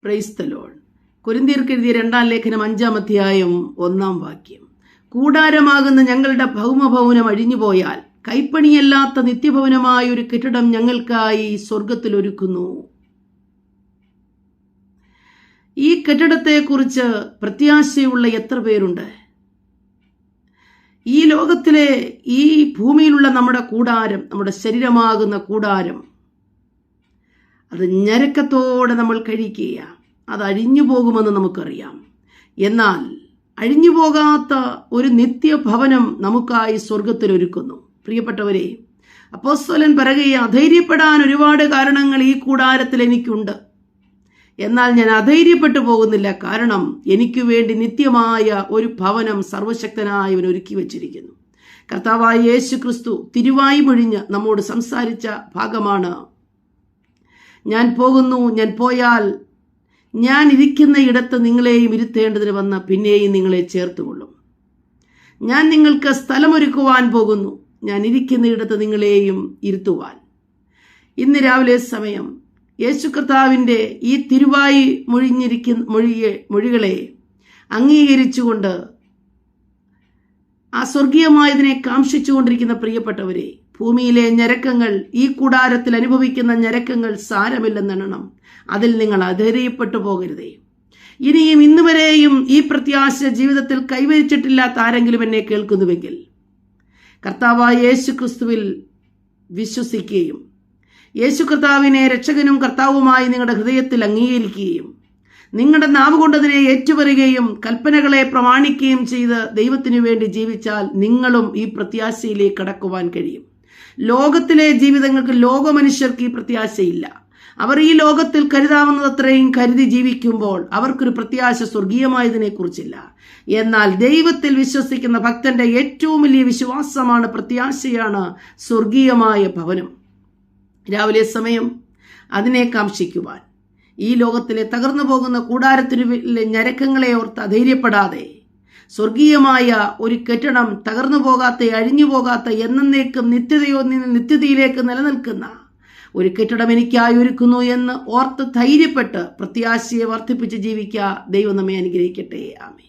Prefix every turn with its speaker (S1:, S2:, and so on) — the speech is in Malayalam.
S1: Praise the Lord. കൊരിന്ത്യർക്ക് എഴുതിയ 2-ാം ലേഖനം 5-ാം അധ്യായം 1-ാം വാക്യം. കൂടാരമാകുന്ന ഞങ്ങളുടെ ഭൗമഭവനം അഴിഞ്ഞുപോയാൽ കൈപ്പണിയല്ലാത്ത നിത്യഭവനമായ ഒരു കെട്ടിടം ഞങ്ങൾക്കായി സ്വർഗത്തിൽ ഒരുക്കുന്നു. ഈ കെട്ടിടത്തെക്കുറിച്ച് പ്രത്യാശയുള്ള എത്ര പേരുണ്ട്? ഈ ലോകത്തിലെ ഈ ഭൂമിയിലുള്ള നമ്മുടെ കൂടാരം, നമ്മുടെ ശരീരമാകുന്ന കൂടാരം, അത് ഞരക്കത്തോടെ നമ്മൾ കഴിക്കുക. അത് അഴിഞ്ഞു പോകുമെന്ന് നമുക്കറിയാം. എന്നാൽ അഴിഞ്ഞു പോകാത്ത ഒരു നിത്യഭവനം നമുക്കായി സ്വർഗത്തിൽ ഒരുക്കുന്നു. പ്രിയപ്പെട്ടവരെ, അപ്പോസ്തലൻ പറയുകയാണ്, അധൈര്യപ്പെടാൻ ഒരുപാട് കാരണങ്ങൾ ഈ കൂടാരത്തിൽ എനിക്കുണ്ട്. എന്നാൽ ഞാൻ അധൈര്യപ്പെട്ടു പോകുന്നില്ല. കാരണം എനിക്ക് വേണ്ടി നിത്യമായ ഒരു ഭവനം സർവശക്തനായവൻ ഒരുക്കി വച്ചിരിക്കുന്നു. കർത്താവായ യേശു ക്രിസ്തു തിരുവായി മൊഴിഞ്ഞ് നമ്മോട് സംസാരിച്ച ഭാഗമാണ്, ഞാൻ പോകുന്നു, ഞാൻ പോയാൽ ഞാൻ ഇരിക്കുന്ന ഇടത്ത് നിങ്ങളെയും ഇരുത്തേണ്ടതിന് വന്ന് പിന്നെയും നിങ്ങളെ ചേർത്തുകൊള്ളും. ഞാൻ നിങ്ങൾക്ക് സ്ഥലമൊരുക്കുവാൻ പോകുന്നു, ഞാൻ ഇരിക്കുന്ന ഇടത്ത് നിങ്ങളെയും ഇരുത്തുവാൻ. ഇന്ന് രാവിലെ സമയം യേശു കർത്താവിൻ്റെ ഈ തിരുവായി മൊഴികളെ അംഗീകരിച്ചുകൊണ്ട് ആ സ്വർഗീയമായതിനെ കാംക്ഷിച്ചുകൊണ്ടിരിക്കുന്ന പ്രിയപ്പെട്ടവരെ, ഭൂമിയിലെ ഞരക്കങ്ങൾ, ഈ കൂടാരത്തിൽ അനുഭവിക്കുന്ന ഞരക്കങ്ങൾ സാരമില്ലെന്നെണ്ണണം. അതിൽ നിങ്ങൾ അധൈര്യപ്പെട്ടു പോകരുതേ. ഇനിയും ഇന്നുവരെയും ഈ പ്രത്യാശ ജീവിതത്തിൽ കൈവരിച്ചിട്ടില്ലാത്ത ആരെങ്കിലും എന്നെ കേൾക്കുന്നുവെങ്കിൽ കർത്താവായ യേശു ക്രിസ്തുവിൽ വിശ്വസിക്കുകയും യേശു കർത്താവിനെ രക്ഷകനും കർത്താവുമായി നിങ്ങളുടെ ഹൃദയത്തിൽ അംഗീകരിക്കുകയും നിങ്ങളുടെ നാവ് കൊണ്ടതിനെ ഏറ്റുപറയുകയും കൽപ്പനകളെ പ്രമാണിക്കുകയും ചെയ്ത് ദൈവത്തിനു വേണ്ടി ജീവിച്ചാൽ നിങ്ങളും ഈ പ്രത്യാശയിലേക്ക് കടക്കുവാൻ കഴിയും. ലോകത്തിലെ ജീവിതങ്ങൾക്ക് ലോകമനുഷ്യർക്ക് ഈ പ്രത്യാശയില്ല. അവർ ഈ ലോകത്തിൽ കരുതാവുന്നതത്രയും കരുതി ജീവിക്കുമ്പോൾ അവർക്കൊരു പ്രത്യാശ സ്വർഗീയമായതിനെ കുറിച്ചില്ല. എന്നാൽ ദൈവത്തിൽ വിശ്വസിക്കുന്ന ഭക്തന്റെ ഏറ്റവും വലിയ വിശ്വാസമാണ്, പ്രത്യാശയാണ് സ്വർഗീയമായ ഭവനം. രാവിലെ സമയം അതിനെ കാംക്ഷിക്കുവാൻ, ഈ ലോകത്തിലെ തകർന്നു പോകുന്ന കൂടാരത്തിലെ ഞരക്കങ്ങളെ ഓർത്ത് അധൈര്യപ്പെടാതെ സ്വർഗീയമായ ഒരു കെട്ടിടം, തകർന്നു പോകാത്ത, അഴിഞ്ഞു പോകാത്ത, എന്നേക്കും നിത്യതയിലേക്ക് നിലനിൽക്കുന്ന ഒരു കെട്ടിടം എനിക്കായി ഒരുക്കുന്നു എന്ന് ഓർത്ത് ധൈര്യപ്പെട്ട് പ്രത്യാശയെ വർദ്ധിപ്പിച്ച് ജീവിക്കുക. ദൈവം നമ്മെ അനുഗ്രഹിക്കട്ടെ. ആമേൻ.